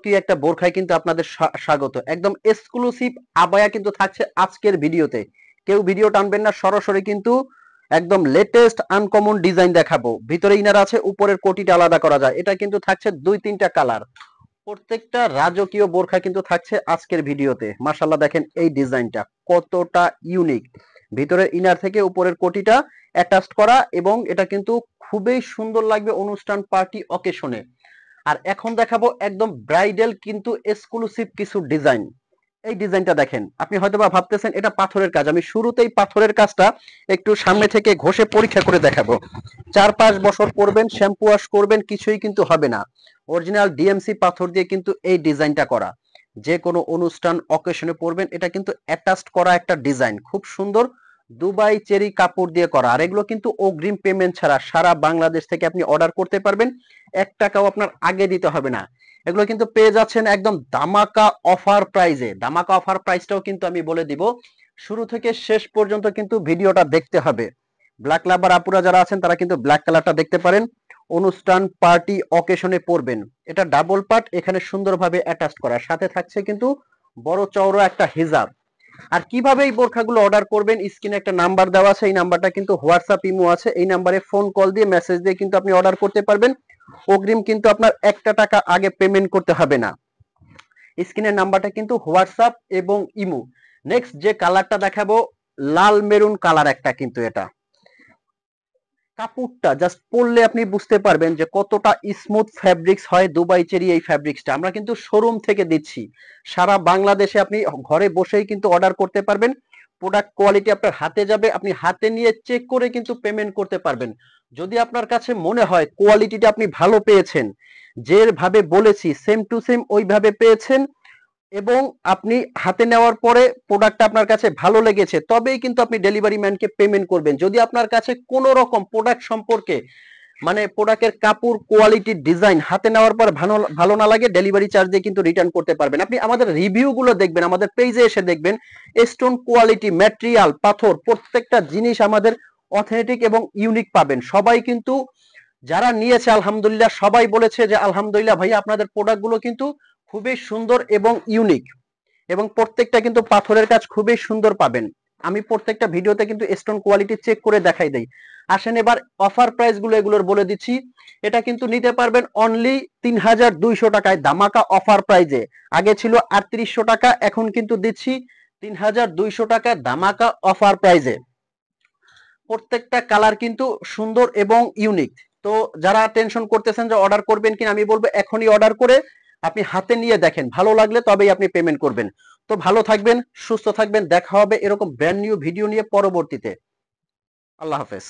কি একটা বোরখায় কিন্তু আপনাদের স্বাগত। একদম এক্সক্লুসিভ আবায়া কিন্তু থাকছে আজকের ভিডিওতে। কেউ ভিডিও টানবেন না, সরাসরি কিন্তু একদম লেটেস্ট আনকমন ডিজাইন দেখাবো। ভিতরে ইনার আছে, উপরের কোটিটা আলাদা করা যায়। এটা কিন্তু থাকছে 2-3টা কালার। প্রত্যেকটা রাজকীয় বোরখা কিন্তু থাকছে আজকের ভিডিওতে। মাশাআল্লাহ, দেখেন এই ডিজাইনটা কতটা ইউনিক। ভিতরের ইনার থেকে উপরের কোটিটা অ্যাটাচড করা, এবং এটা কিন্তু খুবই সুন্দর লাগবে অনুষ্ঠান, পার্টি, অকেশনে। আর এখন দেখাবো একদম ব্রাইডাল কিন্তু এক্সক্লুসিভ কিছু ডিজাইন। এই ডিজাইনটা দেখেন, আপনি হয়তোবা ভাবতেছেন এটা পাথরের কাজ। আমি শুরুতেই পাথরের কাজটা একটু সামনে থেকে ঘষে পরীক্ষা করে দেখাবো। 4-5 বছর পরবেন, শ্যাম্পু ওয়াশ করবেন, কিছুই কিন্তু হবে না। অরিজিনাল ডিএমসি পাথর দিয়ে কিন্তু এই ডিজাইনটা করা। যে কোনো অনুষ্ঠান, অকেশনে পরবেন। এটা কিন্তু অ্যাটাচড করা একটা ডিজাইন, খুব সুন্দর। দুবাই চেরি কাপড় দিয়ে করা। আর এগুলো কিন্তু অগ্রিম পেমেন্ট ছাড়া সারা বাংলাদেশ থেকে আপনি অর্ডার করতে পারবেন। 1 টাকাও আপনার আগে দিতে হবে না। এগুলো কিন্তু পেয়ে যাচ্ছেন একদম দামাকা অফার প্রাইজে। দামাকা অফার প্রাইসটাও কিন্তু আমি বলে দিব। শুরু থেকে শেষ পর্যন্ত কিন্তু ভিডিওটা দেখতে হবে। ব্ল্যাক লাভার আপুরা যারা আছেন তারা কিন্তু ব্ল্যাক কালারটা দেখতে পারেন। অনুষ্ঠান, পার্টি, অকেশনে পরবেন। এটা ডাবল পার্ট, এখানে সুন্দরভাবে অ্যাটাচ করা। সাথে থাকছে কিন্তু বড় চওড়া একটা হিজাব। আর কিভাবে এই বোরখাগুলো অর্ডার করবেন, স্ক্রিনে একটা নাম্বার দেওয়া আছে। এই নাম্বারটা কিন্তু হোয়াটসঅ্যাপ, ইমো আছে। এই নাম্বারে ফোন কল দিয়ে, মেসেজ দিয়ে কিন্তু আপনি অর্ডার করতে পারবেন। অগ্রিম কিন্তু আপনার 1 টাকা আগে পেমেন্ট করতে হবে না। স্ক্রিনের নাম্বারটা কিন্তু হোয়াটসঅ্যাপ এবং ইমো। নেক্সট যে কালারটা দেখাবো, লাল মেরুন কালার একটা, কিন্তু এটা কাপড়টা জাস্ট পরলে আপনি বুঝতে পারবেন যে কতটা স্মুথ ফ্যাব্রিক্স হয় দুবাই চেরি। এই ফ্যাব্রিক্সটা আমরা কিন্তু শোরুম থেকে দিচ্ছি। সারা বাংলাদেশে আপনি ঘরে বসেই কিন্তু অর্ডার করতে পারবেন। প্রোডাক্ট কোয়ালিটি আপনার হাতে যাবে, আপনি হাতে নিয়ে চেক করে কিন্তু পেমেন্ট করতে পারবেন। যদি আপনার কাছে মনে হয় কোয়ালিটিটা আপনি ভালো পেয়েছেন, যেভাবে বলেছি সেম টু সেম ওইভাবে পেয়েছেন, এবং আপনি হাতে নেওয়ার পরে প্রোডাক্টটা আপনার কাছে ভালো লেগেছে, তবেই কিন্তু আপনি ডেলিভারি ম্যানকে পেমেন্ট করবেন। যদি আপনার কাছে কোনো রকম প্রোডাক্ট সম্পর্কে, মানে প্রোডাক্টের কাপড়, কোয়ালিটি, ডিজাইন হাতে নেওয়ার পর ভালো ভালো না লাগে, ডেলিভারি চার্জ দিয়ে কিন্তু রিটার্ন করতে পারবেন। আপনি আমাদের রিভিউ গুলো দেখবেন, আমাদের পেজে এসে দেখবেন। স্টোন কোয়ালিটি, ম্যাটেরিয়াল, পাথর, প্রত্যেকটা জিনিস আমাদের অথেন্টিক এবং ইউনিক পাবেন। সবাই কিন্তু যারা নিয়েছে আলহামদুলিল্লাহ, সবাই বলেছে যে আলহামদুলিল্লাহ ভাইয়া আপনাদের প্রোডাক্ট গুলো কিন্তু খুবই সুন্দর এবং ইউনিক, এবং প্রত্যেকটা কিন্তু পাথরের কাজ খুবই সুন্দর পাবেন। আমি প্রত্যেকটা ভিডিওতে কিন্তু স্টোন কোয়ালিটি চেক করে দেখাই দেই। আসেন এবার অফার প্রাইস গুলো এগুলোর বলে দিচ্ছি। এটা কিন্তু নিতে পারবেন অনলি 3200 টাকায়, দামাকা অফার প্রাইজে। আগে ছিল 3800 টাকা, এখন কিন্তু দিচ্ছি 3200 টাকায় দামাকা অফার প্রাইজে। প্রত্যেকটা কালার কিন্তু সুন্দর এবং ইউনিক। তো যারা টেনশন করতেছেন যে অর্ডার করবেন কিনা, আমি বলবো এখনই অর্ডার করে আপনি হাতে নিয়ে দেখেন, ভালো লাগলে তবেই আপনি পেমেন্ট করবেন। তো ভালো থাকবেন, সুস্থ থাকবেন, দেখা হবে এরকম ব্র্যান্ড নিউ ভিডিও নিয়ে পরবর্তীতে। আল্লাহ হাফেজ।